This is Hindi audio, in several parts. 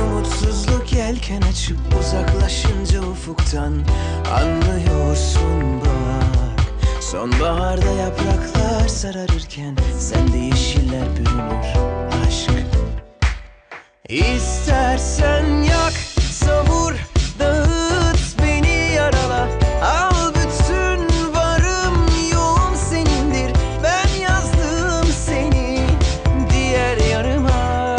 umutsuzluk yelken açıp uzaklaşınca ufuktan anlıyorsun bak. Sonbaharda yapraklar sararırken sende yeşiller bürünür aşk. İstersen yak, savur, dağıt, beni yarala. Al bütün varım yoğum senindir. Ben yazdım seni diğer yarıma.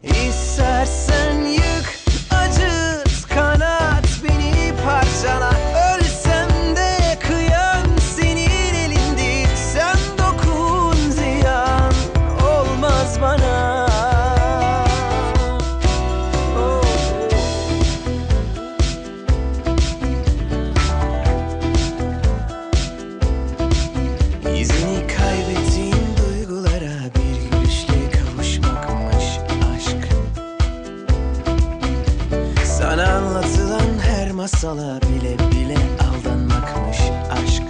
İstersen yık, acıt, kanat, beni parçala. Ölsem de kıyam senin elindir. Sen dokun, ziyan olmaz bana. İzini kaybettiğin duygulara bir gülüşle kavuşmakmış aşk. Sana anlatılan her masala bile bile aldanmakmış aşk.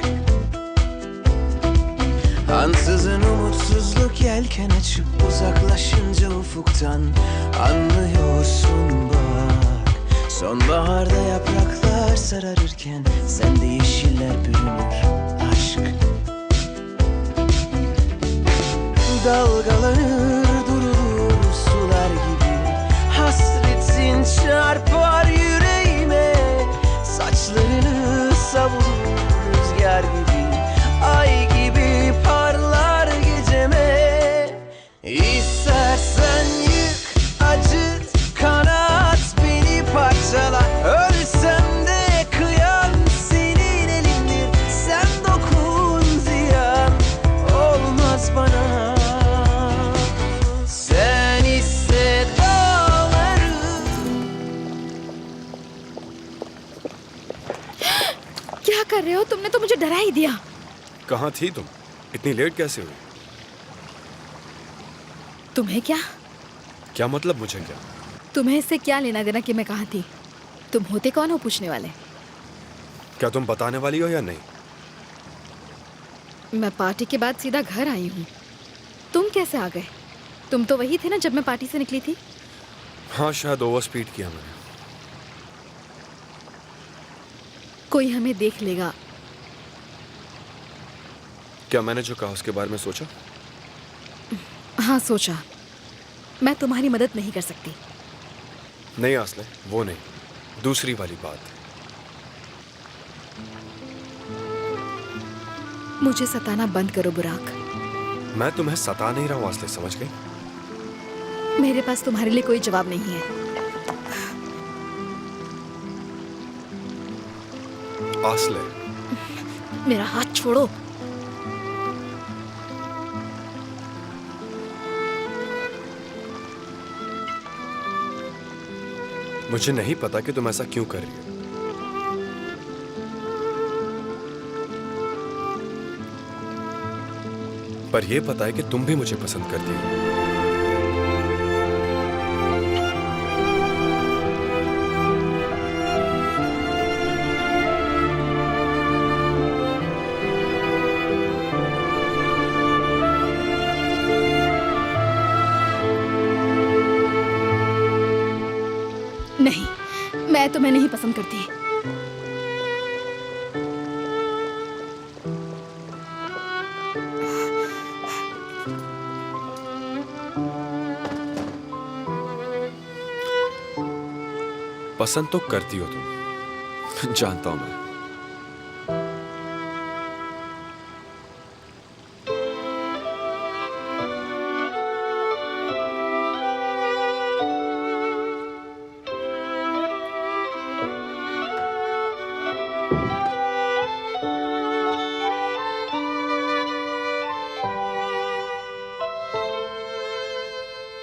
Ansızın umutsuzluk yelken açıp uzaklaşınca ufuktan anlıyorsun bak. Sonbaharda yapraklar sararırken sende yeşiller bürünür aşk. Dalgalanır durur sular gibi, hasretin çarpar yüreğime. Saçlarını savurur rüzgar gibi, ay gibi parlar geceme. İstersen yık, acıt, kanat, beni parçala. Ölsem de kıyam senin elindir. Sen dokun, ziyan olmaz bana. Sen iste dağları. क्या कर रहे हो? तुमने तो मुझे डरा ही दिया। कहाँ थी तुम? इतनी लेट कैसे हुई? तुम्हें क्या? क्या मतलब मुझे क्या? तुम्हें इससे क्या लेना देना कि मैं कहाँ थी? तुम होते कौन हो पूछने वाले? क्या तुम बताने वाली हो या नहीं? मैं पार्टी के बाद सीधा घर आई हूँ। तुम कैसे आ गए? तुम तो वही थे ना जब मैं पार्टी से निकली थी। हाँ, शायद ओवर स्पीड किया मैंने। कोई हमें देख लेगा। क्या मैंने जो कहा उसके बारे में सोचा? हाँ सोचा। मैं तुम्हारी मदद नहीं कर सकती। नहीं आसले, वो नहीं, दूसरी वाली बात। मुझे सताना बंद करो बुराक। मैं तुम्हें सता नहीं रहा हूँ आसले, समझ गई? मेरे पास तुम्हारे लिए कोई जवाब नहीं है। आसले, मेरा हाथ छोड़ो। मुझे नहीं पता कि तुम ऐसा क्यों कर रही हो। पर यह पता है कि तुम भी मुझे पसंद करती हो। नहीं, मैं तुम्हें नहीं पसंद करती। पसंद तो करती हो तुम, जानता हूं मैं।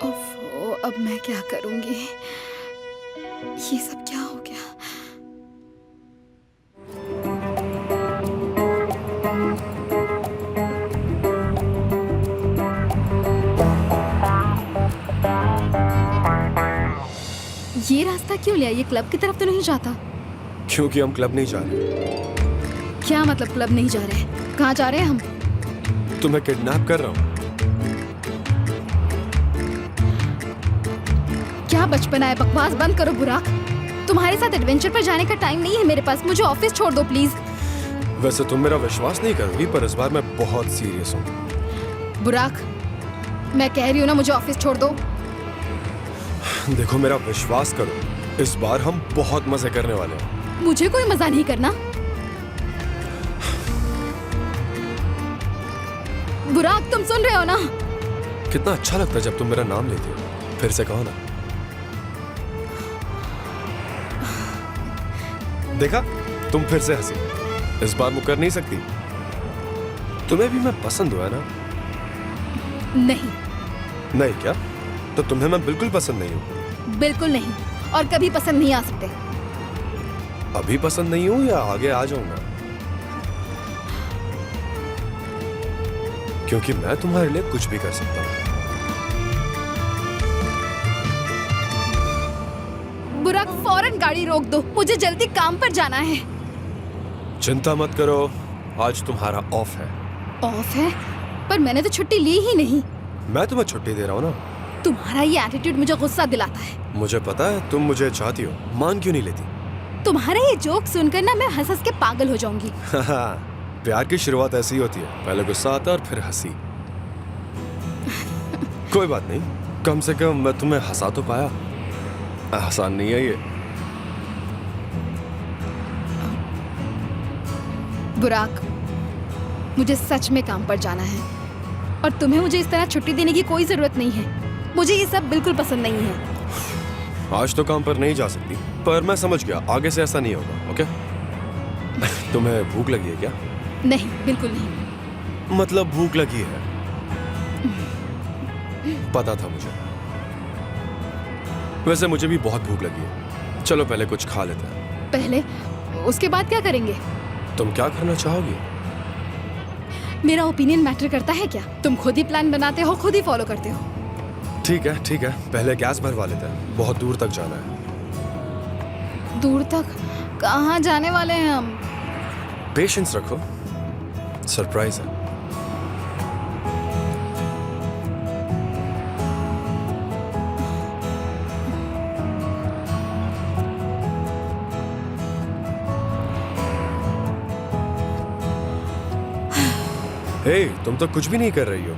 ओफो, अब मैं क्या करूंगी? ये सब क्या हो गया? ये रास्ता क्यों लिया? ये क्लब की तरफ तो नहीं जाता। क्योंकि हम क्लब नहीं जा रहे। क्या मतलब क्लब नहीं जा रहे? कहाँ जा रहे हैं हम? तुम्हें किडनैप कर रहा हूं। बचपना है, बकवास बंद करो बुराक। तुम्हारे साथ एडवेंचर पर जाने का टाइम नहीं है मेरे पास। मुझे ऑफिस छोड़ दो प्लीज। वैसे तुम मेरा विश्वास नहीं करोगी, पर इस बार मैं बहुत सीरियस हूँ। बुराक, मैं कह रही हूँ ना, मुझे ऑफिस छोड़ दो। देखो मेरा विश्वास करो, इस बार हम बहुत मजे करने वाले हैं। मुझे कोई मजा नहीं करना। बुराक, तुम सुन रहे हो ना? कितना अच्छा लगता है जब तुम मेरा नाम लेती हो। फिर से कहो ना। देखा, तुम फिर से हंसी। इस बार मुकर नहीं सकती। तुम्हें भी मैं पसंद हुआ ना? नहीं। नहीं क्या? तो तुम्हें मैं बिल्कुल पसंद नहीं हूँ। बिल्कुल नहीं, और कभी पसंद नहीं आ सकते। अभी पसंद नहीं हूँ या आगे आ जाऊंगा? क्योंकि मैं तुम्हारे लिए कुछ भी कर सकता हूँ। बुराक, फौरन गाड़ी रोक दो, मुझे जल्दी काम पर जाना है। चिंता मत करो, आज तुम्हारा ऑफ है। ऑफ है? पर मैंने तो छुट्टी ली ही नहीं। मैं तुम्हें छुट्टी दे रहा हूँ ना। तुम्हारा ये एटीट्यूड मुझे गुस्सा दिलाता है। मुझे पता है तुम मुझे चाहती हो, मान क्यों नहीं लेती? तुम्हारा ये जोक सुनकर ना मैं हंस हंस के पागल हो जाऊंगी। प्यार की शुरुआत ऐसी होती है, पहले गुस्सा आता है और फिर हंसी। कोई बात नहीं, कम से कम मैं तुम्हें हंसा तो पाया। आसान नहीं है ये। बुराक, मुझे सच में काम पर जाना है और तुम्हें मुझे इस तरह छुट्टी देने की कोई जरूरत नहीं है। मुझे ये सब बिल्कुल पसंद नहीं है। आज तो काम पर नहीं जा सकती, पर मैं समझ गया, आगे से ऐसा नहीं होगा। ओके? तुम्हें भूख लगी है क्या? नहीं, बिल्कुल नहीं। मतलब भूख लगी है। पता था मुझे। वैसे मुझे भी बहुत भूख लगी है। चलो पहले कुछ खा लेते हैं। पहले? उसके बाद क्या करेंगे? तुम क्या करना चाहोगी? मेरा ओपिनियन मैटर करता है क्या? तुम खुद ही प्लान बनाते हो, खुद ही फॉलो करते हो। ठीक है ठीक है, पहले गैस भरवा लेते हैं, बहुत दूर तक जाना है। दूर तक? कहाँ जाने वाले हैं हम? पेशेंस रखो, सरप्राइज है। हे, तुम तो कुछ भी नहीं कर रही हो।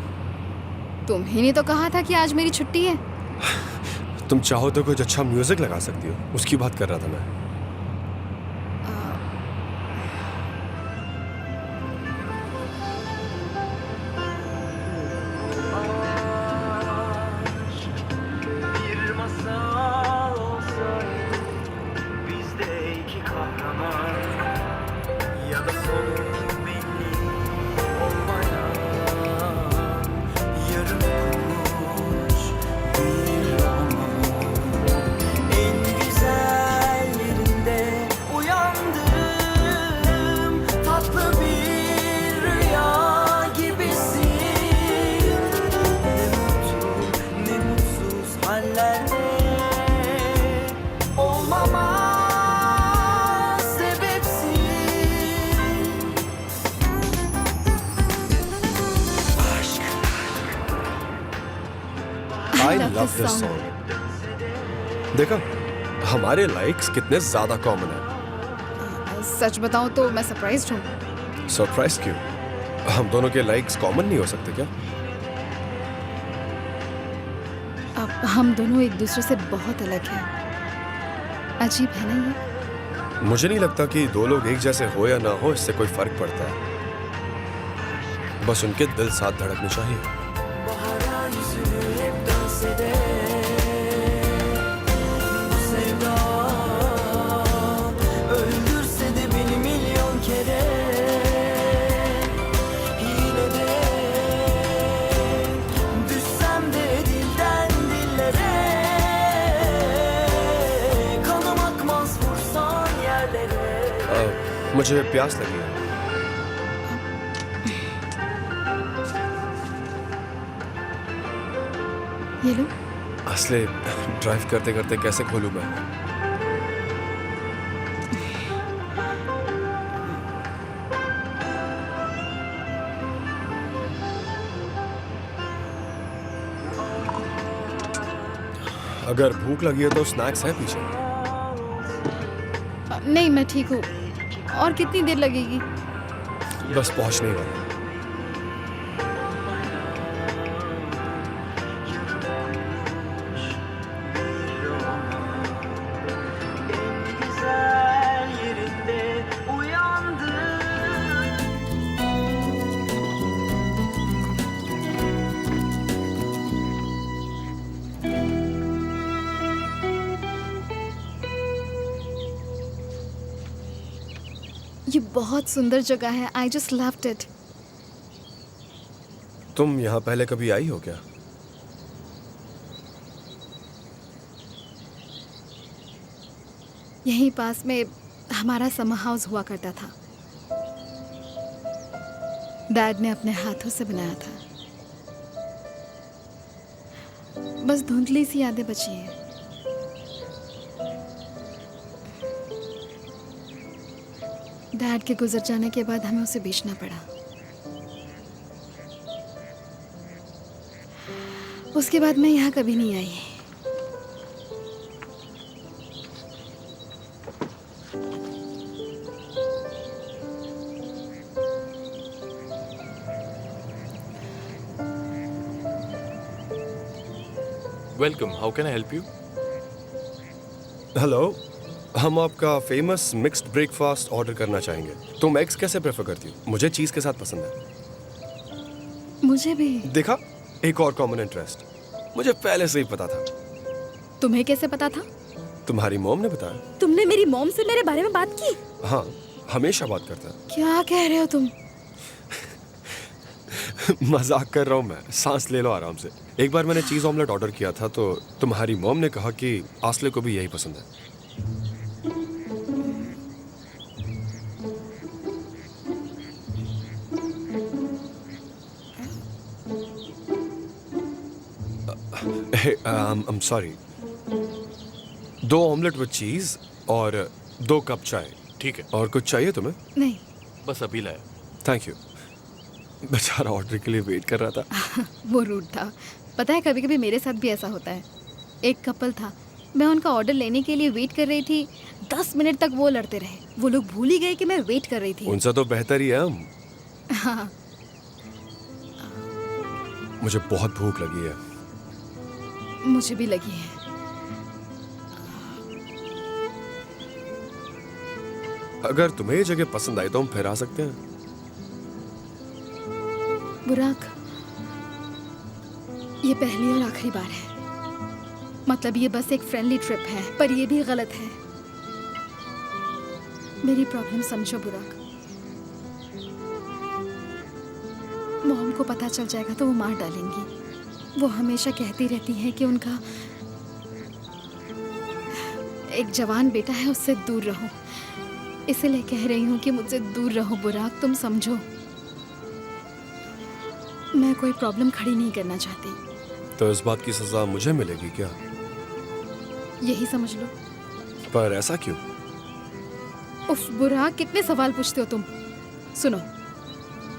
तुम ही ने तो कहा था कि आज मेरी छुट्टी है। तुम चाहो तो कुछ अच्छा म्यूजिक लगा सकती हो, उसकी बात कर रहा था मैं। Bir masal olsaydı bizde iki kahraman ya da sonu belli olmayan yarım okunmuş bir roman. En güzellerinde uyandım, tatlı bir rüya gibisin. Ne mutsuz hallerde olmama sebepsin. Aşk. I love this song. देखा, हमारे लाइक्स कितने ज्यादा कॉमन है। सच बताऊं तो मैं सरप्राइज्ड हूँ। सरप्राइज क्यों? हम दोनों के लाइक्स कॉमन नहीं हो सकते क्या? अब हम दोनों एक दूसरे से बहुत अलग हैं। अजीब है ना ये? मुझे नहीं लगता कि दो लोग एक जैसे हो या ना हो इससे कोई फर्क पड़ता है। बस उनके दिल साथ धड़कने चाहिए। Bahara yüzünü hep dans eder. Bu sevda öldürse de beni milyon kere. Yine de düşsem de dilden dillere. Kanım akmaz vursan yerlere. मुझे प्यास लगी है। ये लो। असले ड्राइव करते करते कैसे खोलूं मैं? अगर भूख लगी है तो स्नैक्स है पीछे। नहीं, मैं ठीक हूँ। और कितनी देर लगेगी? बस पहुंचने ही वाला। güzel yerinde uyandı. ये बहुत सुंदर जगह है। I just loved it. तुम यहाँ पहले कभी आई हो क्या? यहीं पास में हमारा समर हाउस हुआ करता था। डैड ने अपने हाथों से बनाया था। बस धुंधली सी यादें बची हैं। डैड के गुजर जाने के बाद हमें उसे बेचना पड़ा। उसके बाद मैं यहाँ कभी नहीं आई। Welcome, how can I help you? Hello, हम आपका फेमस मिक्स्ड ब्रेकफास्ट ऑर्डर करना चाहेंगे। तुम एग्स कैसे प्रेफर करती हो? मुझे चीज के साथ पसंद है। मुझे भी। देखा, एक और कॉमन इंटरेस्ट। मुझे पहले से ही पता था। तुम्हें कैसे पता था? तुम्हारी मॉम ने बताया। तुमने मेरी मॉम से मेरे बारे में बात की? हाँ, हमेशा बात करता है। क्या कह रहे हो तुम? मजाक कर रहा हूँ मैं, सांस ले लो आराम से। एक बार मैंने चीज ऑमलेट ऑर्डर किया था तो तुम्हारी मॉम ने कहा कि आसले को भी यही पसंद है। I'm sorry. 2 ऑमलेट विद चीज और 2 कप चाय। ठीक है, और कुछ चाहिए तुम्हें? नहीं। बस अभी लाया। Thank you. बेचारा ऑर्डर के लिए वेट कर रहा था। वो रूड था। पता है, कभी कभी मेरे साथ भी ऐसा होता है। एक कपल था, मैं उनका ऑर्डर लेने के लिए वेट कर रही थी। 10 मिनट तक वो लड़ते रहे। वो लोग भूल ही गए कि मैं वेट कर रही थी। उनसे तो बेहतर ही है हम। हाँ। मुझे बहुत भूख लगी है। मुझे भी लगी है। अगर तुम्हें ये जगह पसंद आई तो हम फिर आ सकते हैं। बुराक, ये पहली और आखिरी बार है। मतलब ये बस एक फ्रेंडली ट्रिप है, पर ये भी गलत है। मेरी प्रॉब्लम समझो बुराक। मॉम को पता चल जाएगा तो वो मार डालेंगी। वो हमेशा कहती रहती हैं कि उनका एक जवान बेटा है, उससे दूर रहो। इसलिए कह रही हूँ कि मुझसे दूर रहो बुराक, तुम समझो। मैं कोई प्रॉब्लम खड़ी नहीं करना चाहती। तो इस बात की सजा मुझे मिलेगी क्या? यही समझ लो। पर ऐसा क्यों? उफ बुराक, कितने सवाल पूछते हो तुम। सुनो,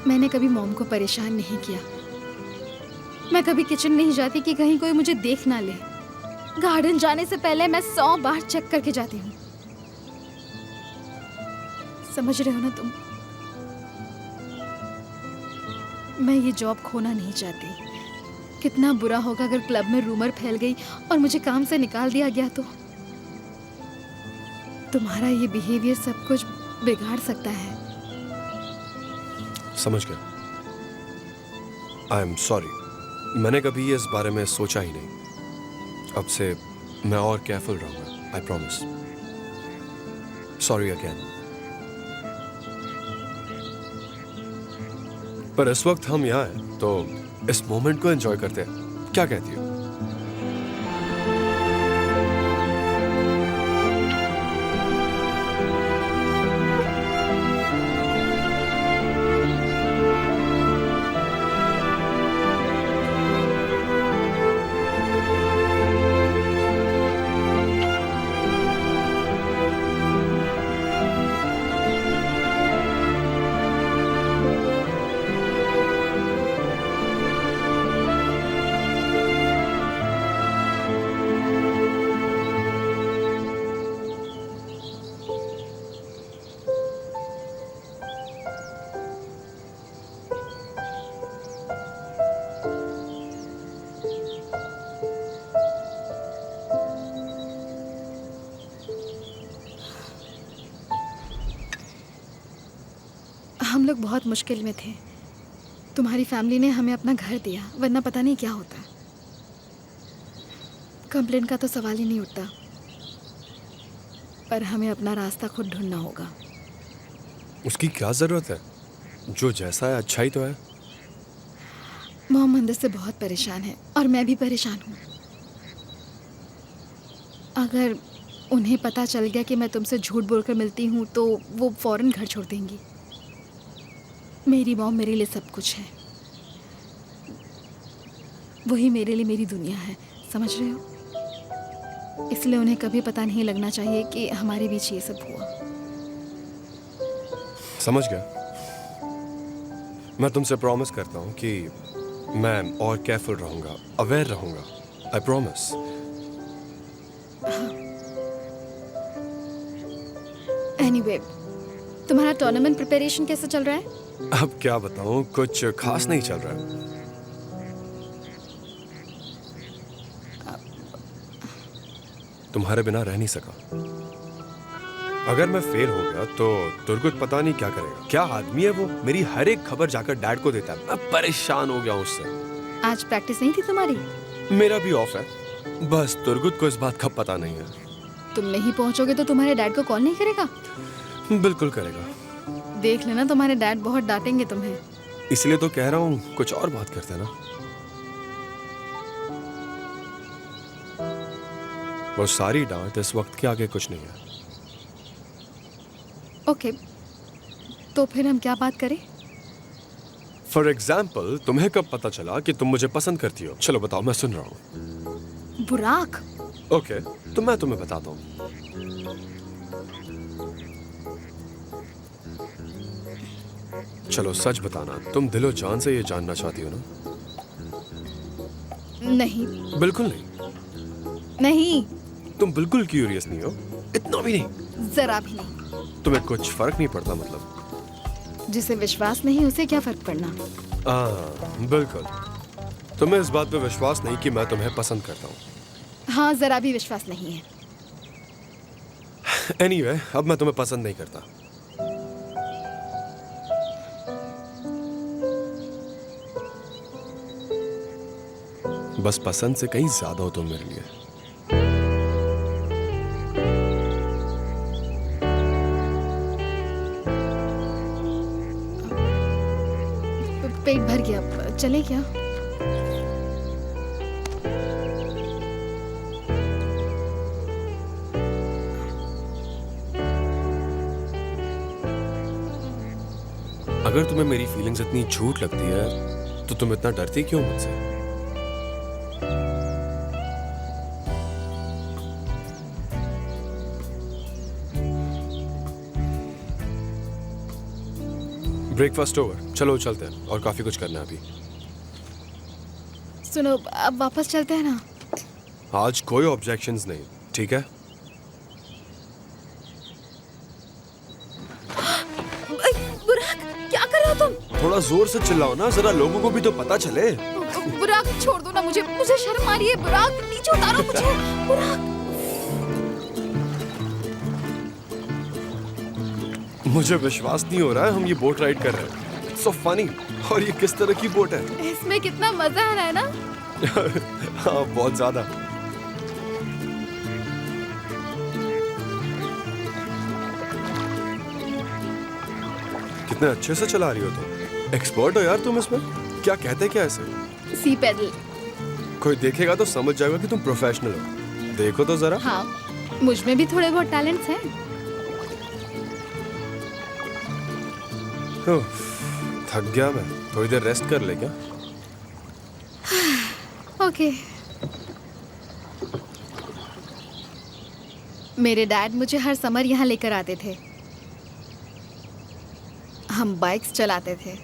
मैंने कभी मॉम को परेशान नहीं किया। मैं कभी किचन नहीं जाती कि कहीं कोई मुझे देख ना ले। गार्डन जाने से पहले मैं 100 बार चेक करके जाती हूँ। समझ रहे हो ना तुम? मैं ये जॉब खोना नहीं चाहती। कितना बुरा होगा अगर क्लब में रूमर फैल गई और मुझे काम से निकाल दिया गया तो। तुम्हारा ये बिहेवियर सब कुछ बिगाड़ सकता है। समझ गया। I am sorry. मैंने कभी इस बारे में सोचा ही नहीं। अब से मैं और केयरफुल रहूंगा। I promise. Sorry again. पर इस वक्त हम यहाँ हैं तो इस मोमेंट को एंजॉय करते हैं। क्या कहती हो? हम लोग बहुत मुश्किल में थे। तुम्हारी फैमिली ने हमें अपना घर दिया, वरना पता नहीं क्या होता। कंप्लेन का तो सवाल ही नहीं उठता, पर हमें अपना रास्ता खुद ढूंढना होगा। उसकी क्या जरूरत है? जो जैसा है अच्छा ही तो है। मॉम अंदर से बहुत परेशान है और मैं भी परेशान हूँ। अगर उन्हें पता चल गया कि मैं तुमसे झूठ बोलकर मिलती हूँ तो वो फौरन घर छोड़ देंगी। मेरी मॉम मेरे लिए सब कुछ है, वही मेरे लिए मेरी दुनिया है, समझ रहे हो? इसलिए उन्हें कभी पता नहीं लगना चाहिए कि हमारे बीच ये सब हुआ। समझ गया। मैं तुमसे प्रॉमिस करता हूँ कि मैं और केयरफुल रहूंगा, अवेयर रहूंगा। I promise. एनीवे, तुम्हारा टूर्नामेंट प्रिपरेशन कैसे चल रहा है? अब क्या बताऊं, कुछ खास नहीं चल रहा है। तुम्हारे बिना रह नहीं सका। अगर मैं फेल हो गया तो तुर्गुत पता नहीं क्या करेगा। क्या आदमी है वो, मेरी हर एक खबर जाकर डैड को देता है। मैं परेशान हो गया हूं उससे। आज प्रैक्टिस नहीं थी तुम्हारी? मेरा भी ऑफ है, बस तुर्गुत को इस बात का पता नहीं है। तुम नहीं पहुंचोगे तो तुम्हारे डैड को कॉल नहीं करेगा? बिल्कुल करेगा। देख लेना, तुम्हारे डैड बहुत डांटेंगे तुम्हें। इसलिए तो कह रहा हूँ कुछ और बात करते हैं ना। वो सारी डांट इस वक्त के आगे कुछ नहीं है। ओके, तो फिर हम क्या बात करें? फॉर एग्जाम्पल, तुम्हें कब पता चला कि तुम मुझे पसंद करती हो? चलो बताओ, मैं सुन रहा हूँ। बुराक। ओके, तो मैं तुम्हें बताता हूँ। चलो सच बताना, तुम दिलो जान से ये जानना चाहती हो ना? नहीं। बिल्कुल नहीं। नहीं, तुम बिल्कुल क्यूरियस नहीं हो? इतना भी नहीं? जरा भी नहीं। तुम्हें कुछ फर्क नहीं पड़ता मतलब? जिसे विश्वास नहीं उसे क्या फर्क पड़ना। बिल्कुल। तुम्हें इस बात पे विश्वास नहीं कि मैं तुम्हें पसंद करता हूँ? हाँ, जरा भी विश्वास नहीं है। एनीवे, अब मैं तुम्हें पसंद नहीं करता। बस पसंद से कहीं ज्यादा हो तुम मेरे लिए। पेट भर गया, चले क्या? अगर तुम्हें मेरी फीलिंग्स इतनी झूठ लगती है तो तुम इतना डरती क्यों मुझसे? ब्रेकफास्ट ओवर, चलो चलते हैं और काफी कुछ करना है अभी। सुनो, अब वापस चलते हैं ना? आज कोई ऑब्जेक्शंस नहीं, ठीक है? बुराक, क्या कर रहे हो तुम? थोड़ा जोर से चिल्लाओ ना, जरा लोगों को भी तो पता चले। बुराक, छोड़ दो ना मुझे, मुझे शर्म आ रही है। बुराक, नीचे उतारो मुझे। बुराक, मुझे विश्वास नहीं हो रहा है हम ये बोट राइड कर रहे हैं। So funny. और ये किस तरह की बोट है? इसमें कितना मजा आ रहा है ना? हाँ, बहुत ज्यादा। कितने अच्छे से चला रही हो तुम। एक्सपर्ट हो यार तुम इसमें। क्या कहते क्या ऐसे? Sea pedal. कोई देखेगा तो समझ जाएगा कि तुम प्रोफेशनल हो। देखो तो जरा। हाँ, मुझ में भी थोड़े बहुत टैलेंट्स हैं। थक गया मैं, थोड़ी देर रेस्ट कर ले क्या? ओके। मेरे डैड मुझे हर समर यहाँ लेकर आते थे। हम बाइक्स चलाते थे।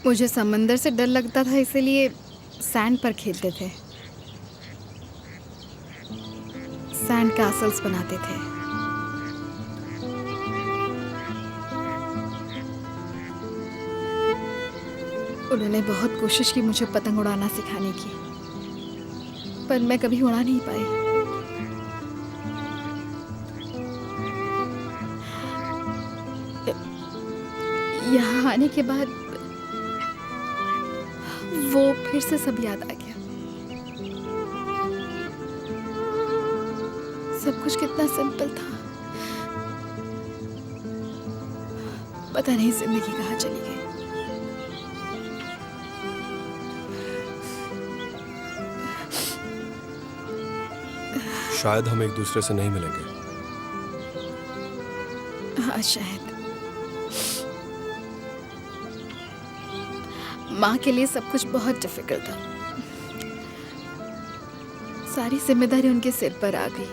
मुझे समंदर से डर लगता था, इसलिए सैंड पर खेलते थे। सैंड कैसल्स बनाते थे। उन्होंने बहुत कोशिश की मुझे पतंग उड़ाना सिखाने की, पर मैं कभी उड़ा नहीं पाई। यहाँ आने के बाद वो फिर से सब याद आ गया। सब कुछ कितना सिंपल था। पता नहीं जिंदगी कहाँ चली गई। शायद हम एक दूसरे से नहीं मिलेंगे। हाँ शायद। माँ के लिए सब कुछ बहुत डिफिकल्ट था। सारी जिम्मेदारी उनके सिर पर आ गई।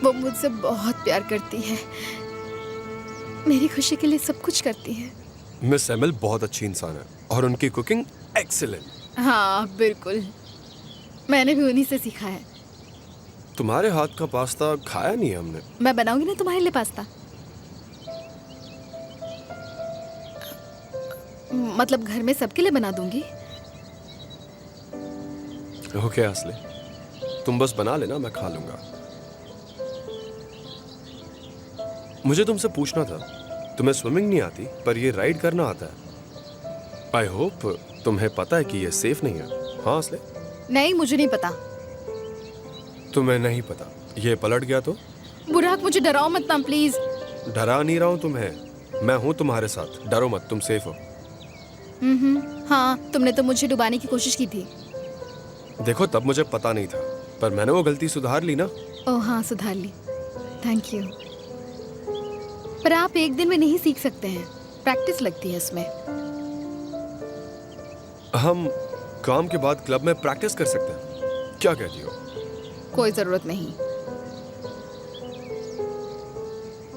वो मुझसे बहुत प्यार करती है, मेरी खुशी के लिए सब कुछ करती है। मिस एमिल बहुत अच्छी इंसान है और उनकी कुकिंग एक्सीलेंट। हाँ बिल्कुल, मैंने भी उन्हीं से सीखा है। तुम्हारे हाथ का पास्ता खाया नहीं है हमने। मैं बनाऊंगी ना तुम्हारे लिए पास्ता। मतलब घर में सबके लिए बना दूंगी। ओके असली, तुम बस बना लेना, मैं खा लूंगा। मुझे तुमसे पूछना था, तुम्हें स्विमिंग नहीं आती पर ये राइड करना आता है। आई होप तुम्हें पता है कि ये सेफ नहीं है। हाँ असली? नहीं, मुझे नहीं पता। तुम्हें नहीं पता? ये पलट गया तो? बुराक, मुझे डराओ मत ना प्लीज। डरा नहीं रहा हूँ तुम्हें, मैं हूँ तुम्हारे साथ। डरो मत, तुम सेफ हो। हाँ, तुमने तो मुझे डुबाने की कोशिश की थी। देखो तब मुझे पता नहीं था, पर मैंने वो गलती सुधार ली ना। ओह हाँ, सुधार ली। Thank you. पर आप एक दिन में नहीं सीख सकते हैं, प्रैक्टिस लगती है इसमें। हम काम के बाद क्लब में प्रैक्टिस कर सकते हैं, क्या कहती हो? कोई जरूरत नहीं।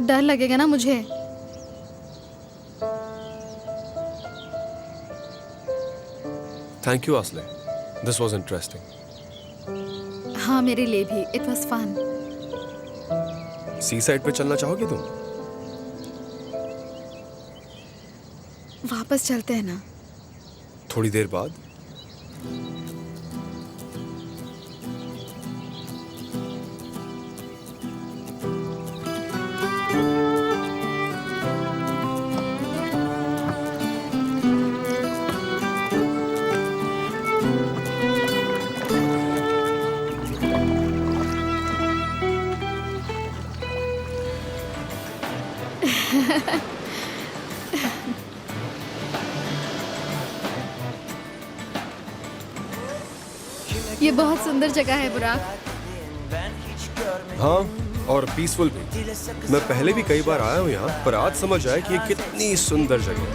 डर लगेगा ना मुझे। थैंक यू असले, दिस वाज इंटरेस्टिंग। हाँ, मेरे लिए भी। It was fun. Sea side पे चलना चाहोगी तुम? वापस चलते हैं ना? थोड़ी देर बाद। ये बहुत सुंदर जगह है बुराक। हाँ, और पीसफुल भी। मैं पहले भी कई बार आया हूँ यहाँ, पर आज समझ आया कि ये कितनी सुंदर जगह है।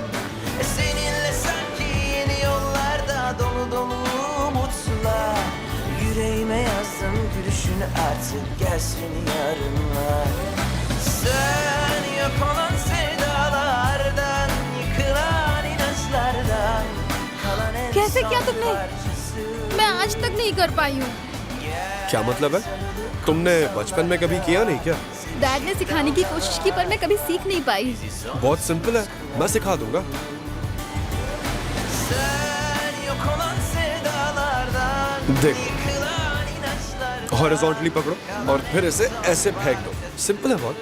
Seninle sanki yeni yollarda dolu dolu umutlar. Yüreğime yazdım gülüşünü artık gelsin yarınlar. Sen yok olan sevdalardan, yıkılan inançlardan kalan en कैसे किया son तुमने? parçası. मैं आज तक नहीं कर पाई हूँ। क्या मतलब है? तुमने बचपन में कभी किया नहीं क्या? डैड ने सिखाने की कोशिश की पर मैं कभी सीख नहीं पाई। बहुत सिंपल है, मैं सिखा दूंगा। Sen yok olan sevdalardan, देख, yıkılan inançlardan. हॉरिजॉन्टली पकड़ो और फिर इसे ऐसे फेंक दो। सिंपल है बहुत।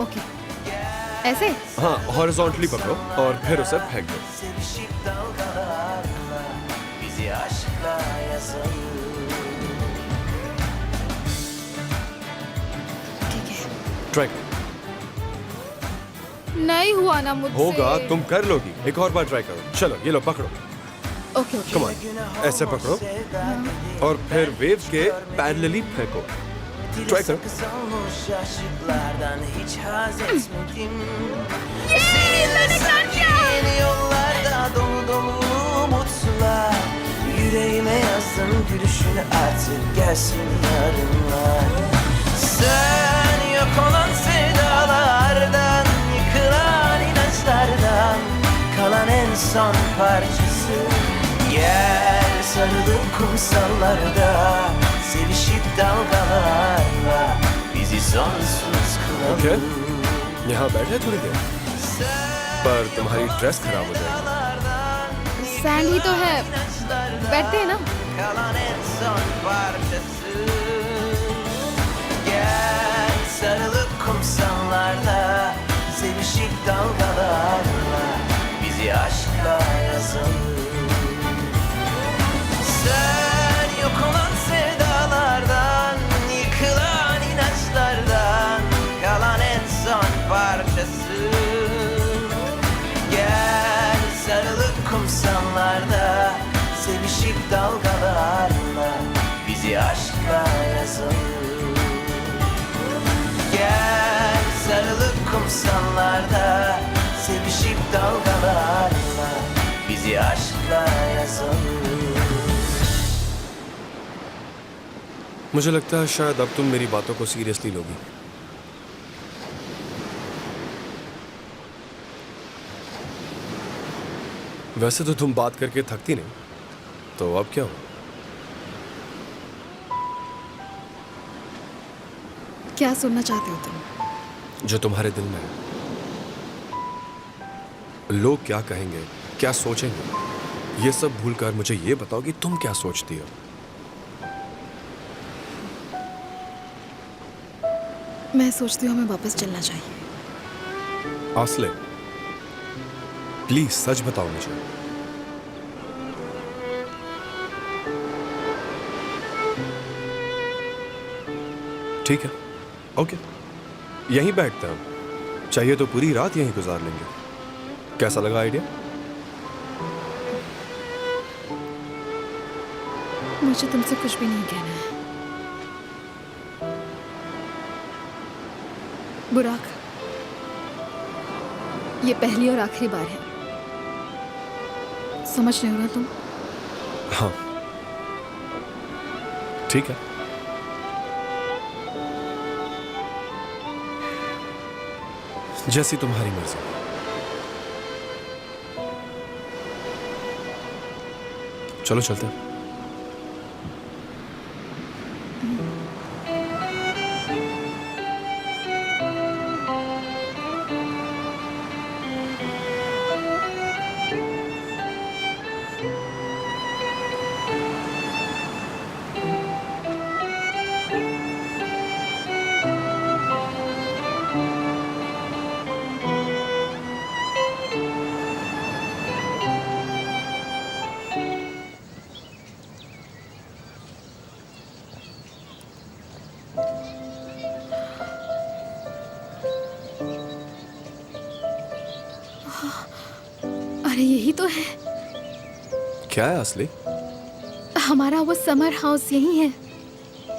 ओके, ऐसे? हाँ, हॉरिजॉन्टली पकड़ो और फिर उसे फेंक दो। Sevişip dalgalarla bizi aşkla yazalım. ठीक है। ट्राई करो। नहीं हुआ ना मुझसे। होगा, तुम कर लोगी। एक और बार ट्राई करो। चलो, ये लो पकड़ो। Okay okay. कम ऑन, ऐसे पकड़ो और फिर वेव के पैरेलली फेंको। ट्राई करो। Kız olmuş aşıklardan hiç haz etmedim. Seninle sanki yeni yollarda dolu dolu umutlar. Yüreğime yazdım gülüşünü artık gelsin yarınlar. Sen yok olan sevdalardan, yıkılan inançlardan kalan en son parçası. Gel sarılıp kumsallarda, sevişip dalgalarla bizi sonsuz kılalım. Okay, यहाँ बैठे थोड़ी देर, पर तुम्हारी ड्रेस खराब हो जाएगी। सैंड ही तो है, बैठते हैं ना? Kalan en son parçası. Gel sarılıp kumsallarda, Sevişip dalgalarla bizi aşkla yazın. Gel sarılıp kumsallarda, sevişip dalgalarla bizi aşkla yazın. मुझे लगता है शायद अब तुम मेरी बातों को सीरियसली लोगी। वैसे तो तुम बात करके थकती नहीं, तो अब क्या हो? क्या सुनना चाहते हो तुम? जो तुम्हारे दिल में है। लोग क्या कहेंगे, क्या सोचेंगे, ये सब भूलकर मुझे ये बताओ कि तुम क्या सोचती हो। मैं सोचती हूँ हमें वापस चलना चाहिए। आसले, प्लीज सच बताओ मुझे। ठीक है, ओके, यहीं बैठते हैं हम। चाहिए तो पूरी रात यहीं गुजार लेंगे। कैसा लगा आइडिया? मुझे तुमसे कुछ भी नहीं कहना है। बुराक, ये पहली और आखिरी बार है। समझ रहे हो ना तुम? हाँ, ठीक है। जैसी तुम्हारी मर्जी। चलो चलते हैं। अरे यही तो है, क्या है असली? हमारा वो समर हाउस यही है।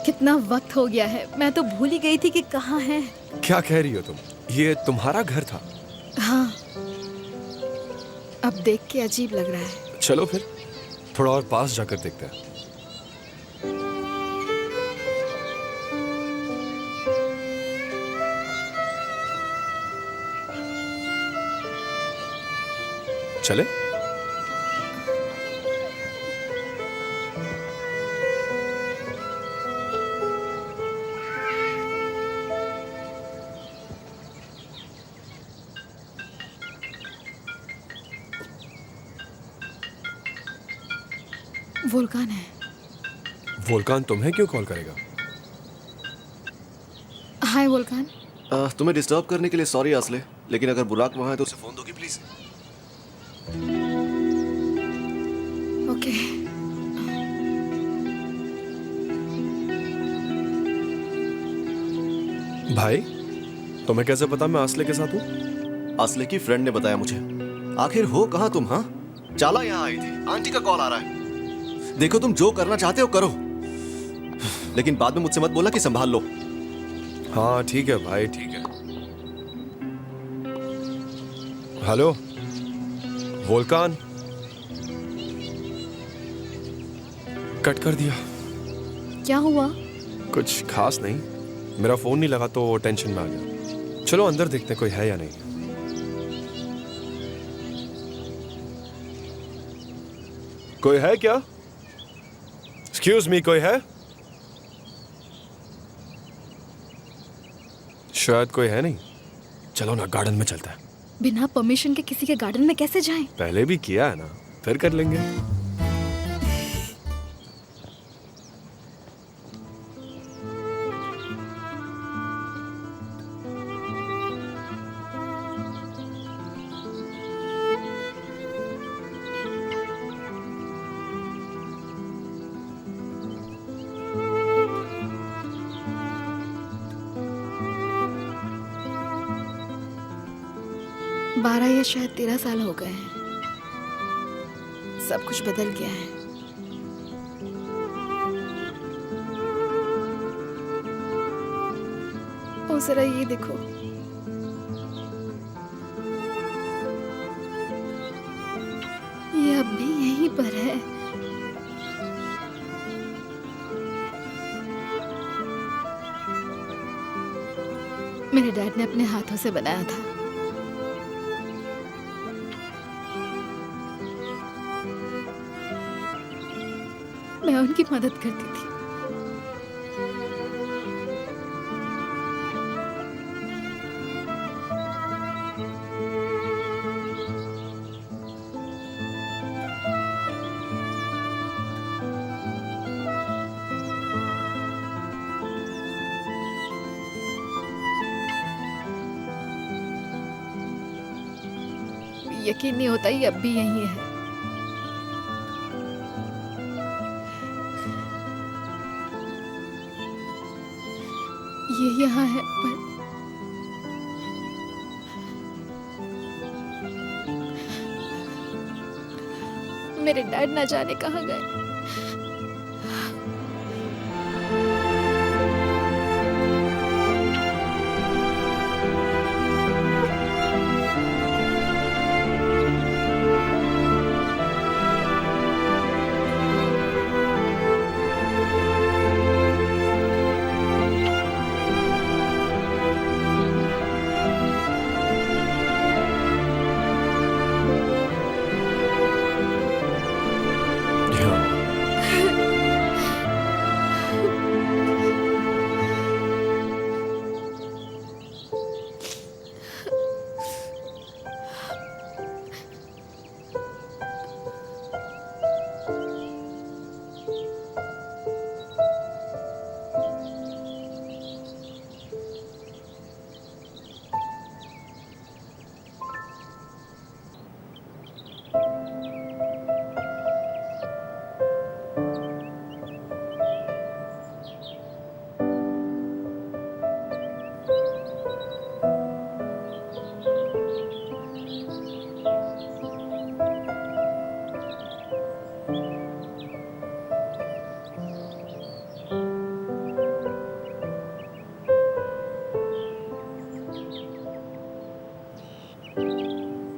कितना वक्त हो गया है, मैं तो भूल ही गई थी कि कहाँ है। क्या कह रही हो तुम? ये तुम्हारा घर था? हाँ, अब देख के अजीब लग रहा है। चलो फिर थोड़ा और पास जाकर देखते हैं। चले? वोल्कान है। वोल्कान तुम्हें क्यों कॉल करेगा? हाय वोल्कान। तुम्हें डिस्टर्ब करने के लिए सॉरी आसले, लेकिन अगर बुराक वहां है तो उसे फोन दोगी प्लीज। ओके। भाई, तुम्हें कैसे पता मैं आसले के साथ हूँ? आसले की फ्रेंड ने बताया मुझे। आखिर हो कहाँ तुम? हाँ, चाला यहाँ आई थी, आंटी का कॉल आ रहा है। देखो तुम जो करना चाहते हो करो, लेकिन बाद में मुझसे मत बोला कि संभाल लो। हाँ ठीक है भाई, ठीक है। Hello Volkan. कट कर दिया। क्या हुआ? कुछ खास नहीं, मेरा फोन नहीं लगा तो टेंशन में आ गया। चलो अंदर देखते हैं कोई है या नहीं। कोई है क्या? एक्सक्यूज मी, कोई है? शायद कोई है नहीं। चलो ना, गार्डन में चलते हैं। बिना परमिशन के किसी के गार्डन में कैसे जाएं? पहले भी किया है ना, फिर कर लेंगे। बारह या शायद 13 साल हो गए हैं। सब कुछ बदल गया है। जरा ये देखो। ये अब भी यहीं पर है। मेरे डैड ने अपने हाथों से बनाया था। मैं उनकी मदद करती थी। यकीन नहीं होता ये अब भी यहीं है। ये यहाँ है पर मेरे डैड ना जाने कहाँ गए।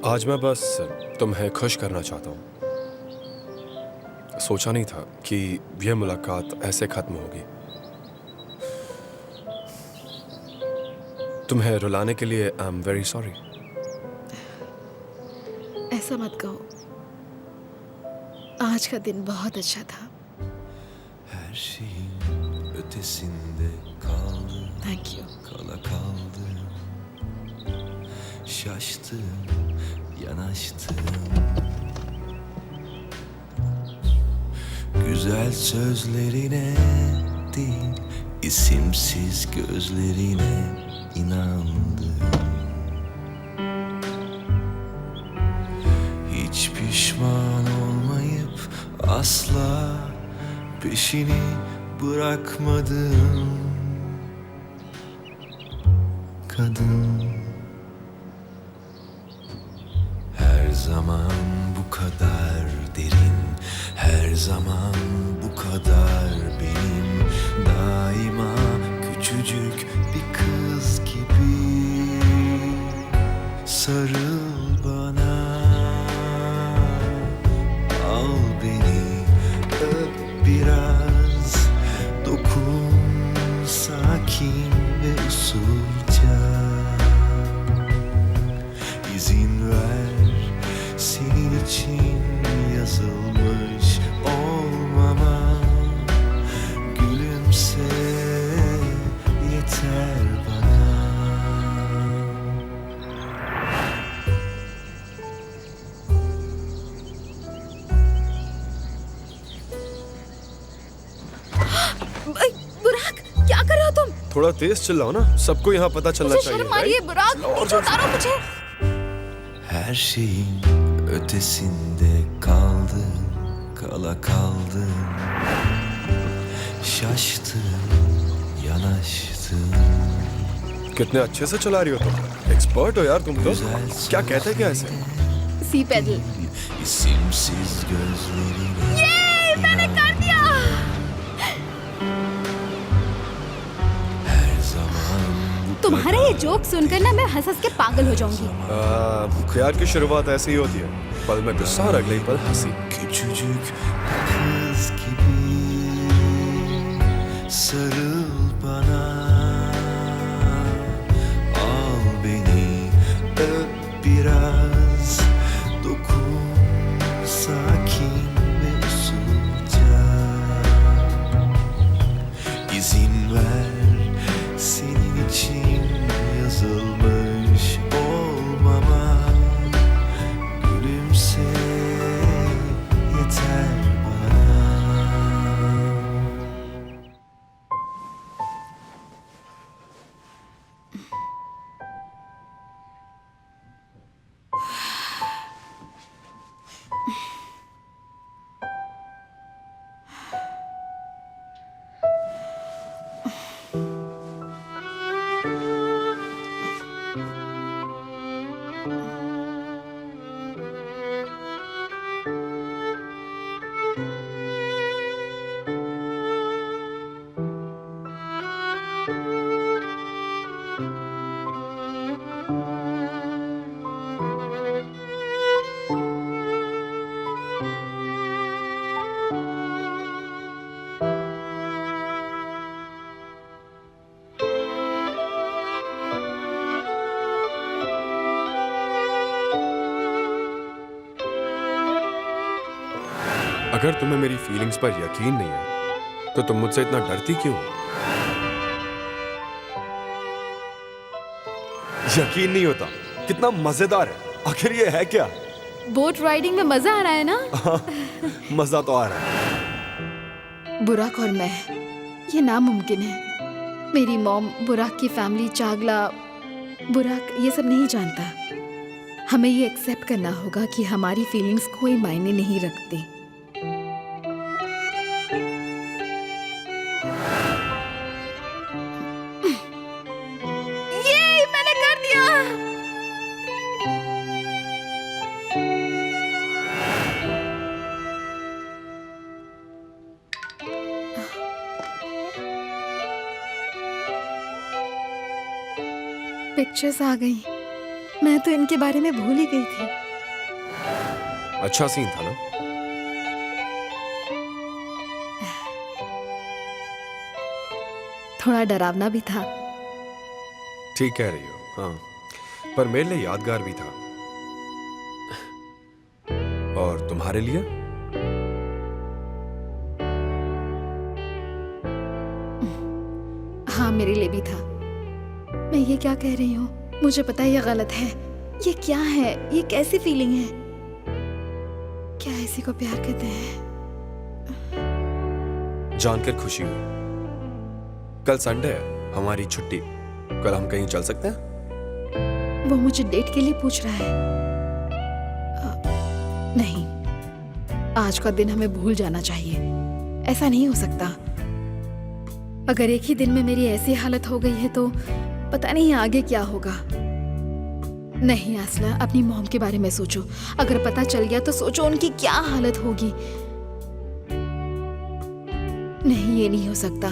आज मैं बस तुम्हें खुश करना चाहता हूँ। सोचा नहीं था कि यह मुलाकात ऐसे खत्म होगी। तुम्हें रुलाने के लिए आई एम वेरी सॉरी। ऐसा मत कहो। आज का दिन बहुत अच्छा था। Her şeyin ötesinde kaldım, thank you. kala kaldım. Şaştım, yanaştım. Güzel sözlerine değil, isimsiz gözlerine inandım. Hiç pişman olmayıp asla peşini bırakmadım. Kadın, her zaman bu kadar derin, her zaman bu kadar benim, daima küçücük bir kız gibi. Sarıl bana, al beni, öp biraz, dokun sakin ve usulca. İzin ver, senin için yazılmış olmama. Gülümse, yeter bana. बुराक, क्या कर रहे हो तुम? थोड़ा तेज चिल्लाओ ना, सबको यहाँ पता चलना मुझे चाहिए। शर्म आ रही है right? बुराक। चिल्लाओ और नीचे जोर से। उतारो मुझे। Her şeyin ötesinde kaldım, kala kaldım. Şaştım, yanaştım. कितने अच्छे से चला रही हो तुम। एक्सपर्ट हो यार तुम तो। क्या कहते हैं क्या ऐसे? Sea paddle. İsimsiz gözlerine inandım. Her zaman bu तुम जोक सुनकर ना मैं हंस हंस के पागल हो जाऊंगी। प्यार की शुरुआत ऐसे ही होती है, पल में गुस्सा और अगले ही पल हंसी। Küçücük kız gibi sarıl bana, al beni öp biraz, dokun sakin ve usulca, izin ver senin için yazılmış olmama, gülümse yeter bana. अगर तुम्हें मेरी फीलिंग्स पर यकीन नहीं है तो तुम मुझसे इतना डरती क्यों? यकीन नहीं होता, कितना मजेदार है। आखिर ये है क्या? बोट राइडिंग में मजा आ रहा है ना? मजा तो आ रहा है। बुराक और मैं, ये नामुमकिन है। मेरी मॉम, बुराक की फैमिली, चागला, बुराक ये सब नहीं जानता। हमें ये एक्सेप्ट करना होगा कि हमारी फीलिंग्स कोई मायने नहीं रखती। ये मैंने कर दिया। पिक्चर्स आ गई। मैं तो इनके बारे में भूल ही गई थी। अच्छा सीन था ना? थोड़ा डरावना भी था। ठीक कह रही हो, हाँ, पर मेरे लिए यादगार भी था। और तुम्हारे लिए? हाँ, मेरे लिए भी था। मैं ये क्या कह रही हूँ? मुझे पता है ये गलत है। ये क्या है? ये कैसी फीलिंग है? क्या इसी को प्यार कहते हैं? जानकर खुशी हुई। कल संडे है, हमारी छुट्टी। कल हम कहीं चल सकते हैं? वो मुझे डेट के लिए पूछ रहा है। नहीं, आज का दिन हमें भूल जाना चाहिए। ऐसा नहीं हो सकता। अगर एक ही दिन में मेरी ऐसी हालत हो गई है तो पता नहीं आगे क्या होगा। नहीं आसला, अपनी मॉम के बारे में सोचो। अगर पता चल गया तो सोचो उनकी क्या हालत होगी। नहीं, ये नहीं हो सकता।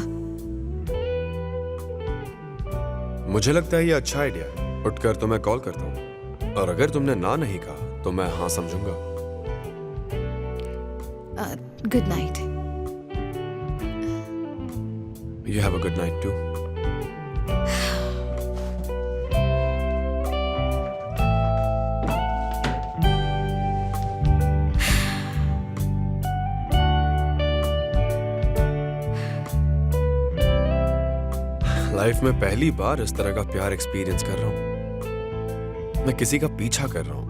मुझे लगता है ये अच्छा आइडिया है। उठकर तुम्हें कॉल करता हूँ, और अगर तुमने ना नहीं कहा तो मैं हाँ समझूंगा। Good night. You have a good night too. Life में पहली बार इस तरह का प्यार एक्सपीरियंस कर रहा हूं। मैं किसी का पीछा कर रहा हूं।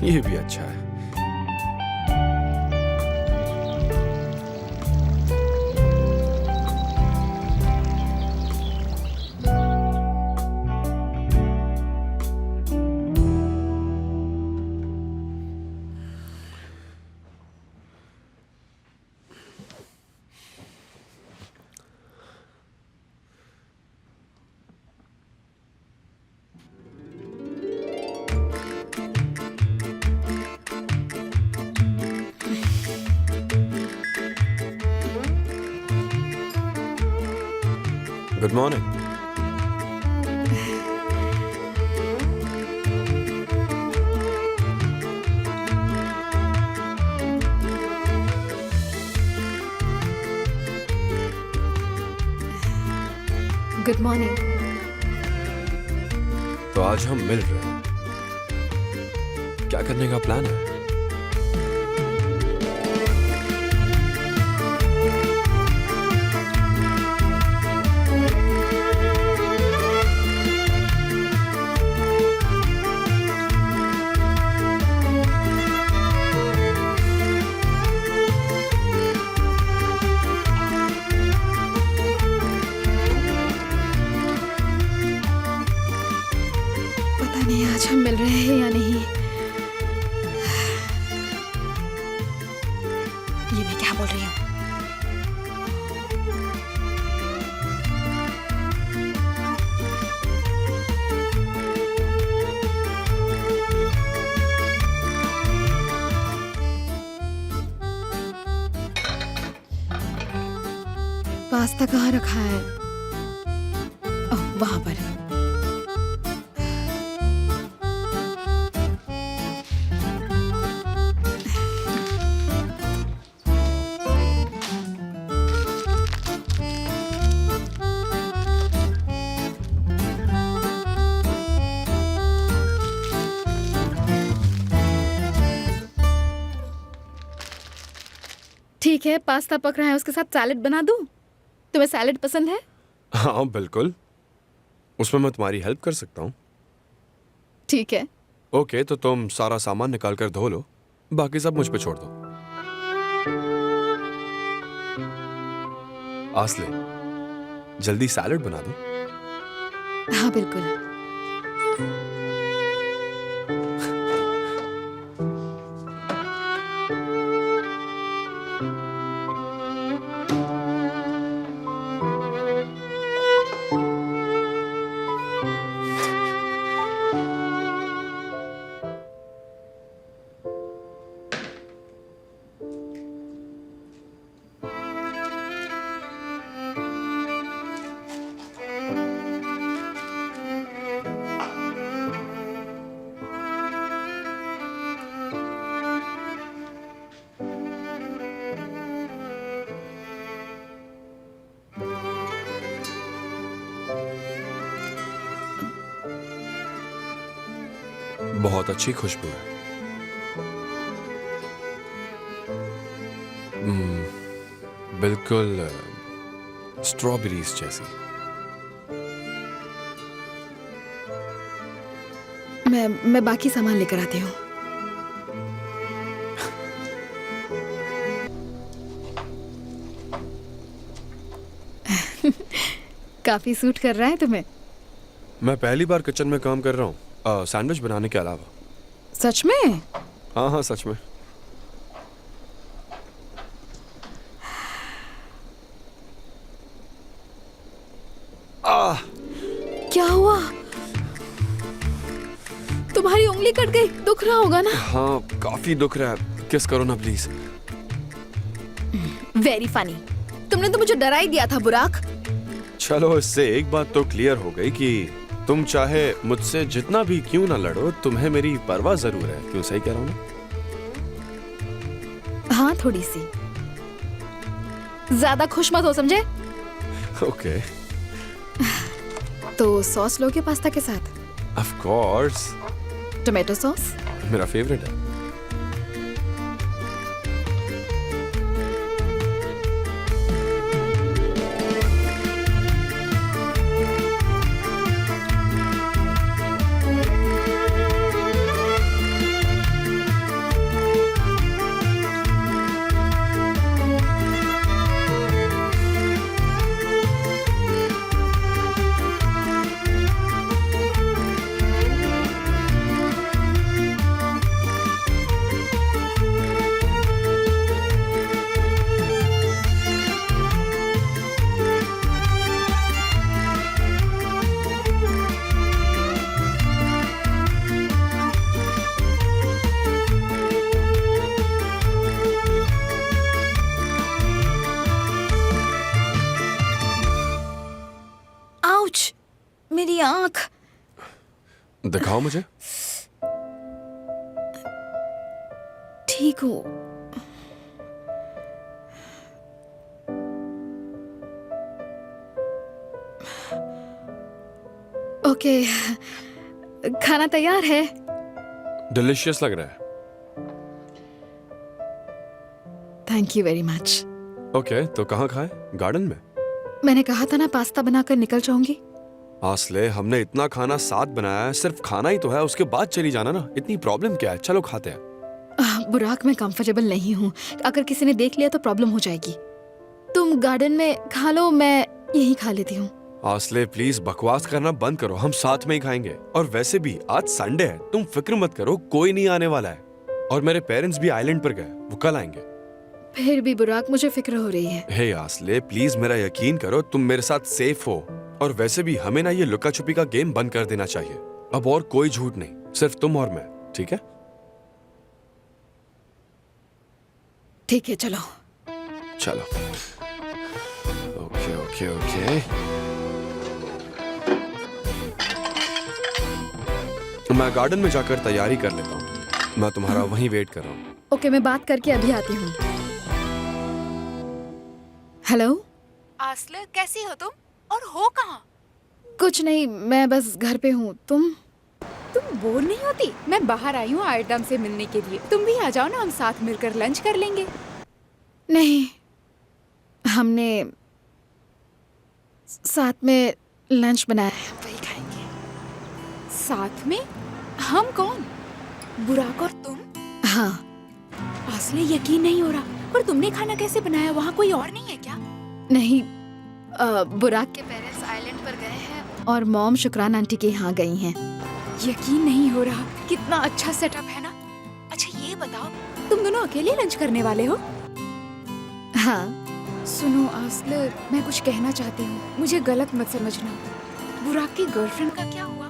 ये भी अच्छा है। Good morning. Good morning. तो आज हम मिल रहे हैं, क्या करने का प्लान है? पता नहीं आज हम मिल रहे हैं या नहीं। ये मैं क्या बोल रही हूँ? पास्ता कहाँ रखा है? ओह, वहां पर। ठीक है, पास्ता पक रहा है, उसके साथ सैलेड बना दूं? तुम्हें सैलेड पसंद है? हाँ बिल्कुल, उसमें मैं तुम्हारी हेल्प कर सकता हूँ। ठीक है। ओके, तो तुम सारा सामान निकाल कर धो लो, बाकी सब मुझ पे छोड़ दो। आसले, जल्दी सैलेड बना दो। हाँ बिल्कुल। बहुत अच्छी खुशबू है। बिल्कुल स्ट्रॉबेरीज जैसी। मैं बाकी सामान लेकर आती हूँ। काफी सूट कर रहा है तुम्हें। मैं पहली बार किचन में काम कर रहा हूँ, सैंडविच बनाने के अलावा। सच में? हाँ हाँ, सच में। क्या हुआ? तुम्हारी उंगली कट गई, दुख रहा होगा ना? हाँ, काफी दुख रहा है। किस करो ना प्लीज। Very funny. तुमने तो मुझे डरा ही दिया था बुराक। चलो, इससे एक बात तो क्लियर हो गई कि तुम चाहे मुझसे जितना भी क्यों ना लड़ो, तुम्हें मेरी परवाह जरूर है। क्यों, सही कह रहा हूँ ना? हाँ, थोड़ी सी। ज्यादा खुश मत हो, समझे? ओके। तो सॉस लोगे पास्ता के साथ? Of course. Tomato sauce? मेरा फेवरेट है। मेरी आंख। दिखाओ मुझे। ठीक हो? ओके, खाना तैयार है। डिलिशियस लग रहा है। Thank you very much. Okay, तो कहाँ खाएं? गार्डन में? मैंने कहा था ना पास्ता बनाकर निकल जाऊंगी। आसले, हमने इतना खाना साथ बनाया है, सिर्फ खाना ही तो है, उसके बाद चली जाना ना। इतनी प्रॉब्लम क्या है? चलो खाते हैं। बुराक, मैं कंफर्टेबल नहीं हूँ। अगर किसी ने देख लिया तो प्रॉब्लम हो जाएगी। तुम गार्डन में खा लो, मैं यहीं खा लेती हूँ। आसले प्लीज बकवास करना बंद करो, हम साथ में ही खाएंगे। और वैसे भी आज संडे है, तुम फिक्र मत करो, कोई नहीं आने वाला है। और मेरे पेरेंट्स भी आइलैंड पर गए, वो कल आएंगे। फिर भी बुराक, मुझे फिक्र हो रही है। हे आसले, प्लीज मेरा यकीन करो, तुम मेरे साथ सेफ हो। और वैसे भी हमें ना ये लुका छुपी का गेम बंद कर देना चाहिए। अब और कोई झूठ नहीं, सिर्फ तुम और मैं, ठीक है? ठीक है, चलो। चलो। Okay okay okay. मैं गार्डन में जाकर तैयारी कर लेता हूँ। मैं तुम्हारा वहीं वेट कर रहा हूँ। ओके, मैं बात करके अभी आती हूँ। हेलो आसले, कैसी हो तुम और हो कहाँ? कुछ नहीं, मैं बस घर पे हूँ। तुम बोर नहीं होती? मैं बाहर आई हूँ आइटम से मिलने के लिए। तुम भी आ जाओ ना, हम साथ मिलकर लंच कर लेंगे। नहीं, हमने साथ में लंच बनाया है, वही खाएंगे। साथ में? हम कौन? बुराक और तुम? हाँ। आसले, यकीन नहीं हो रहा। पर तुमने खाना कैसे बनाया? वहाँ कोई और नहीं है क्या? नहीं, बुराक के पेरेंट्स आइलैंड पर गए हैं और मॉम शुक्रान आंटी के यहाँ गई हैं। यकीन नहीं हो रहा। कितना अच्छा सेटअप है ना। अच्छा ये बताओ, तुम दोनों अकेले लंच करने वाले हो? हाँ। सुनो आसले, मैं कुछ कहना चाहती हूँ, मुझे गलत मत समझना। बुराक की गर्लफ्रेंड का क्या हुआ?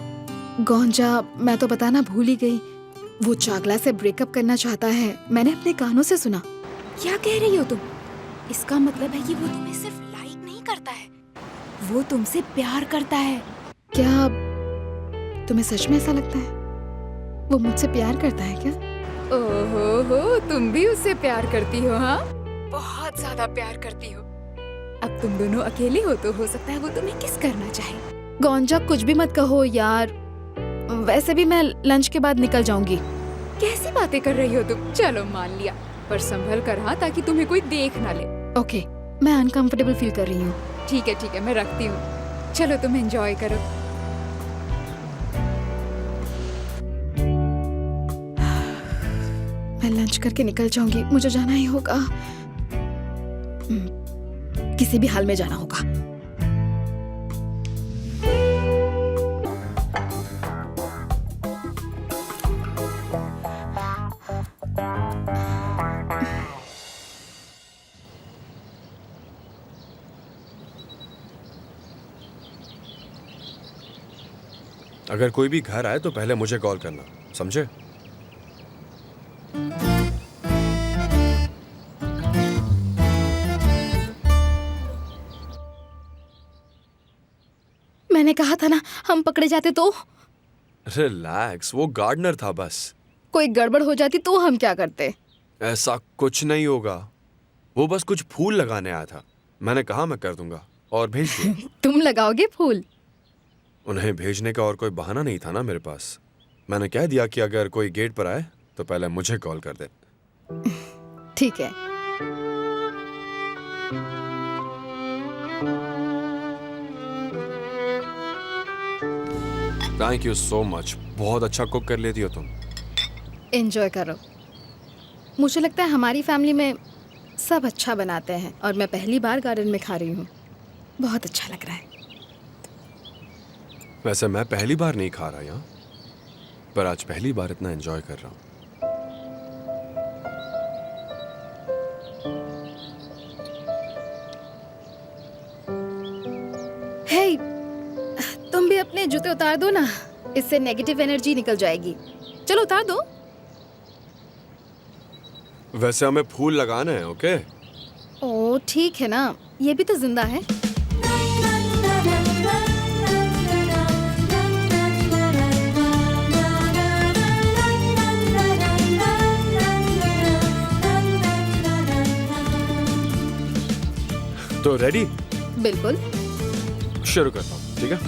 गोंजा, मैं तो बताना भूल ही गई। वो चागला से ब्रेकअप करना चाहता है, मैंने अपने कानों से सुना। क्या कह रही हो तुम? इसका मतलब है कि वो तुम्हें सिर्फ लाइक नहीं करता है, वो तुमसे प्यार करता है। क्या तुम्हें सच में ऐसा लगता है? वो मुझसे प्यार करता है क्या? ओहो, तुम भी उससे प्यार करती हो? हाँ, बहुत ज्यादा प्यार करती हो। अब तुम दोनों अकेले हो तो हो सकता है वो तुम्हें किस करना चाहे। गोंजा, कुछ भी मत कहो यार। वैसे भी मैं लंच के बाद निकल जाऊंगी। कैसी बातें कर रही हो तुम? चलो मान लिया, पर संभल कर हाँ, ताकि तुम्हें कोई देख ना ले। ओके, मैं अनकंफर्टेबल फील कर रही हूँ। ठीक है, मैं रखती हूँ। चलो तुम एंजॉय करो। मैं लंच करके निकल जाऊंगी, मुझे जाना ही होगा। किसी भी हाल में जाना होगा। अगर कोई भी घर आए तो पहले मुझे कॉल करना, समझे? मैंने कहा था ना, हम पकड़े जाते तो। रिलैक्स, वो गार्डनर था बस। कोई गड़बड़ हो जाती तो हम क्या करते? ऐसा कुछ नहीं होगा, वो बस कुछ फूल लगाने आया था। मैंने कहा मैं कर दूंगा और भेज दिया। तुम लगाओगे फूल? उन्हें भेजने का और कोई बहाना नहीं था ना मेरे पास। मैंने कह दिया कि अगर कोई गेट पर आए तो पहले मुझे कॉल कर दे। ठीक है। थैंक यू सो मच, बहुत अच्छा कुक कर लेती हो तुम। एंजॉय करो। मुझे लगता है हमारी फैमिली में सब अच्छा बनाते हैं और मैं पहली बार गार्डन में खा रही हूँ। बहुत अच्छा लग रहा है। वैसे मैं पहली बार नहीं खा रहा यहाँ, पर आज पहली बार इतना एंजॉय कर रहा हूँ। हे, तुम भी अपने जूते उतार दो ना, इससे नेगेटिव एनर्जी निकल जाएगी। चलो उतार दो। वैसे हमें फूल लगाने हैं, ओके? ओ ठीक है ना, ये भी तो जिंदा है। तो रेडी? बिल्कुल। शुरू करता हूँ, ठीक है?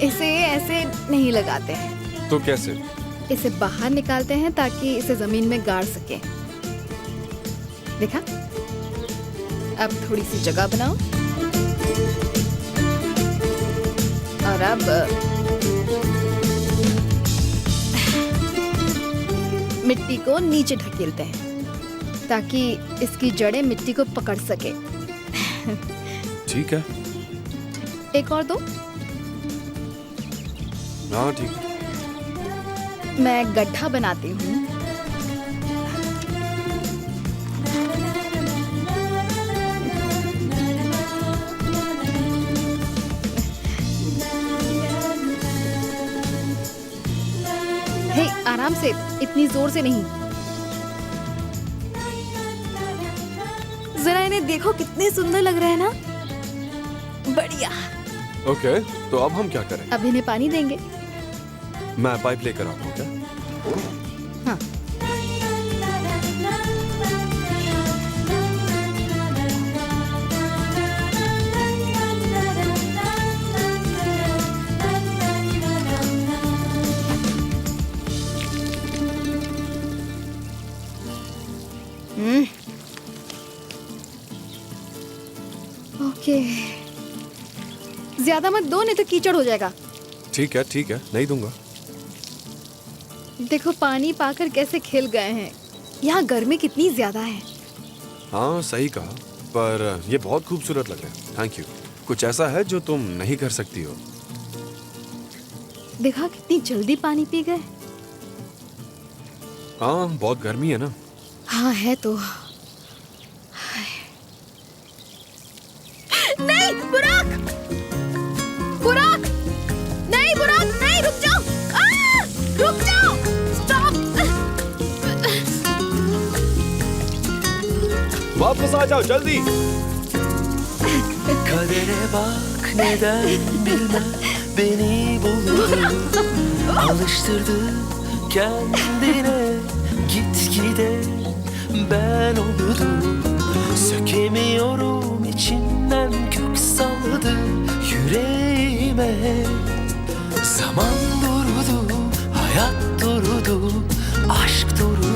इसे ऐसे नहीं लगाते हैं, तो कैसे? इसे बाहर निकालते हैं ताकि इसे जमीन में गाड़ सके। देखा? अब थोड़ी सी जगह बनाओ और अब मिट्टी को नीचे ढकेलते हैं ताकि इसकी जड़ें मिट्टी को पकड़ सके। ठीक है। एक और दो। हाँ ठीक है। मैं गड्ढा बनाती हूँ। हे, आराम से, इतनी जोर से नहीं। जरा इन्हें देखो, कितने सुंदर लग रहे हैं ना। बढ़िया। ओके, तो अब हम क्या करें? अब इन्हें पानी देंगे। मैं पाइप लेकर आता हूँ क्या? हाँ। ओके, ज्यादा मत दो नहीं तो कीचड़ हो जाएगा। ठीक है, नहीं दूंगा। देखो पानी पाकर कैसे खिल गए हैं। यहाँ गर्मी कितनी ज्यादा है। हाँ सही कहा, पर ये बहुत खूबसूरत लग रहे हैं। Thank you. कुछ ऐसा है जो तुम नहीं कर सकती हो? देखा कितनी जल्दी पानी पी गए। हाँ, बहुत गर्मी है ना। हाँ है तो। नहीं बुराक, बुराक, नहीं बुराक, नहीं, रुक जाओ। रुक जाओ, स्टॉप। वापस आ जाओ जल्दी। Kadere bak neden bilmem beni buldu. Alıştırdı kendine gitgide ben oldum. Sökemiyorum içinden kök saldı yüreğime. Zaman durdu, hayat durdu, aşk durdu.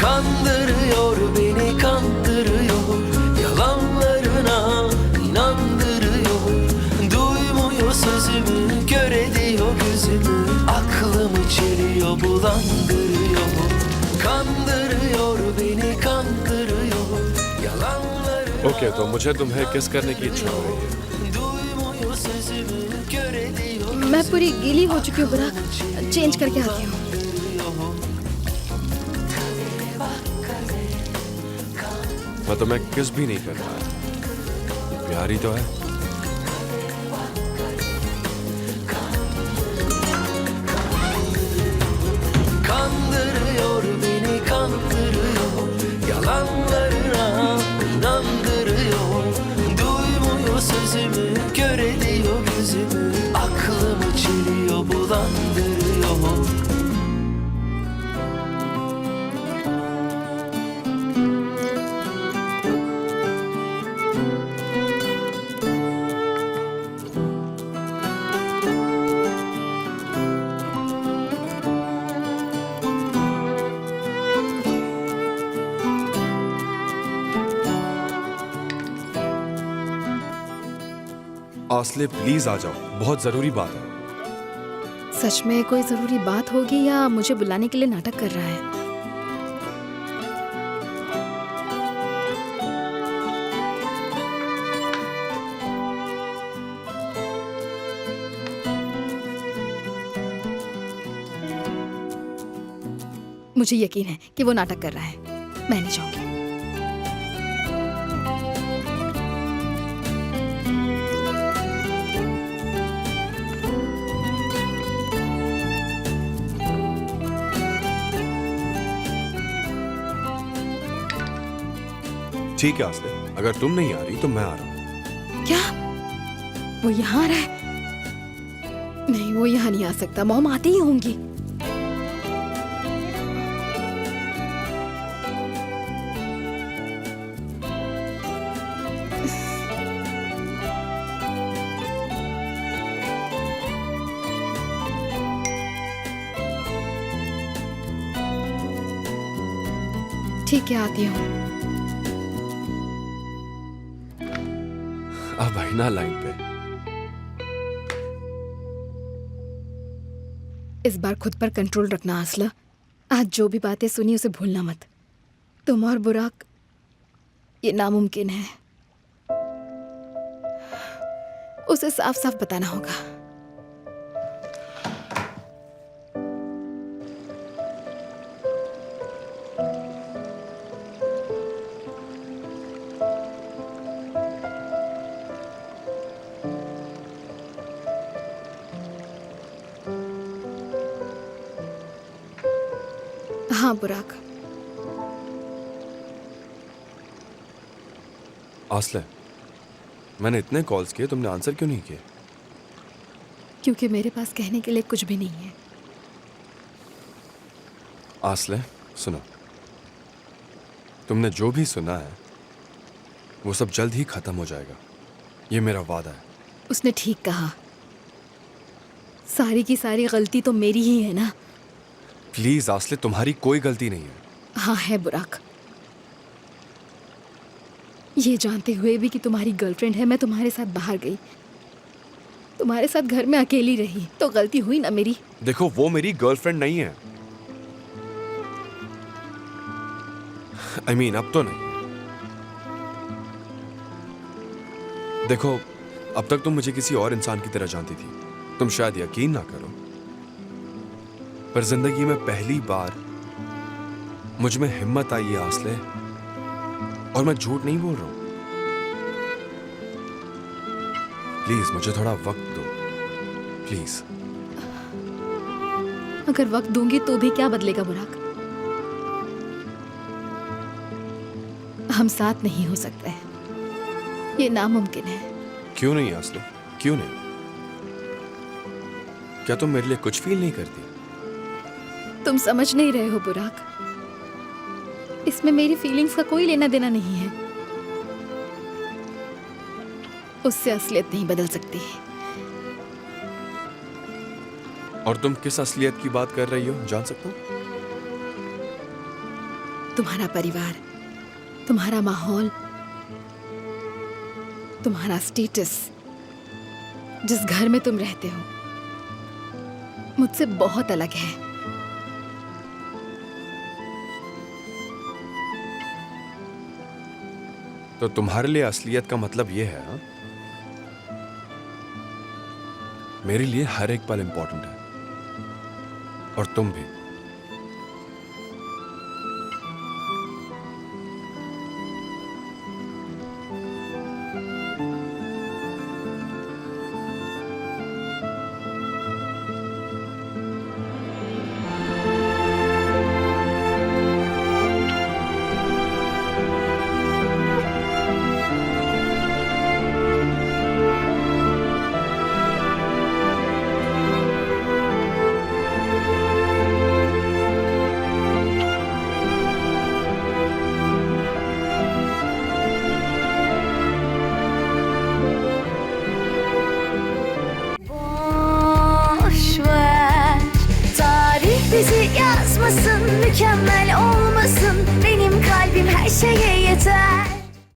Kandırıyor beni, kandırıyor, yalanlarına inandırıyor. Duymuyor sözümü, kör ediyor gözümü, aklımı çeliyor, bulandırıyor. Kandırıyor beni, kandırıyor, yalanlarına. Okay, तो मुझे तुम्हें किस करने की इच्छा हो रही है? Duymuyor sözümü, kör ediyor. मैं पूरी गीली हो चुकी हूँ बुराक, चेंज करके आती हूँ। मैं तुम्हें किस भी नहीं कर रहा। प्यारी तो है। Kandırıyor beni, kandırıyor, yalanlarına inandırıyor. Duymuyor sözümü, kör ediyor gözümü, aklımı çeliyor, bulandırıyor. आसले प्लीज आ जाओ, बहुत जरूरी बात है। सच में कोई जरूरी बात होगी या मुझे बुलाने के लिए नाटक कर रहा है? मुझे यकीन है कि वो नाटक कर रहा है। मैं नहीं जाऊंगी। ठीक है आसले, अगर तुम नहीं आ रही तो मैं आ रहा हूँ। क्या वो यहाँ आ रहा है? नहीं, वो यहाँ नहीं आ सकता। मॉम आती ही होंगी। ठीक है, आती हूँ। अब आई ना लाइन पे। इस बार खुद पर कंट्रोल रखना आसला। आज जो भी बातें सुनी उसे भूलना मत। तुम और बुराक, ये नामुमकिन है। उसे साफ साफ बताना होगा। हाँ बुराक। आसले, मैंने इतने कॉल्स किए, तुमने आंसर क्यों नहीं किए? क्योंकि मेरे पास कहने के लिए कुछ भी नहीं है। आसले, सुनो, तुमने जो भी सुना है वो सब जल्द ही खत्म हो जाएगा, ये मेरा वादा है। उसने ठीक कहा। सारी की सारी गलती तो मेरी ही है ना। प्लीज आसले, तुम्हारी कोई गलती नहीं है। हाँ है बुराक। ये जानते हुए भी कि तुम्हारी गर्लफ्रेंड है, मैं तुम्हारे साथ बाहर गई, तुम्हारे साथ घर में अकेली रही, तो गलती हुई ना मेरी। देखो, वो मेरी गर्लफ्रेंड नहीं है। I mean, अब तो नहीं। देखो, अब तक तुम मुझे किसी और इंसान की तरह जानती थी। तुम शायद यकीन ना करो, पर जिंदगी में पहली बार मुझ में हिम्मत आई है आसले, और मैं झूठ नहीं बोल रहा हूं। प्लीज मुझे थोड़ा वक्त दो, प्लीज। अगर वक्त दूंगी तो भी क्या बदलेगा बुराक? हम साथ नहीं हो सकते, ये नामुमकिन है। क्यों नहीं आसले, क्यों नहीं? क्या तुम मेरे लिए कुछ फील नहीं करती? तुम समझ नहीं रहे हो बुराक। इसमें मेरी फीलिंग्स का कोई लेना देना नहीं है। उससे असलियत नहीं बदल सकती। और तुम किस असलियत की बात कर रही हो, जान सकता हूं? तुम्हारा परिवार, तुम्हारा माहौल, तुम्हारा स्टेटस, जिस घर में तुम रहते हो, मुझसे बहुत अलग है। तो तुम्हारे लिए असलियत का मतलब ये है, हाँ? मेरे लिए हर एक पल इंपॉर्टेंट है, और तुम भी। Boş ver, tarih bizi yazmasın, mükemmel olmasın. Benim kalbim her şeye yeter.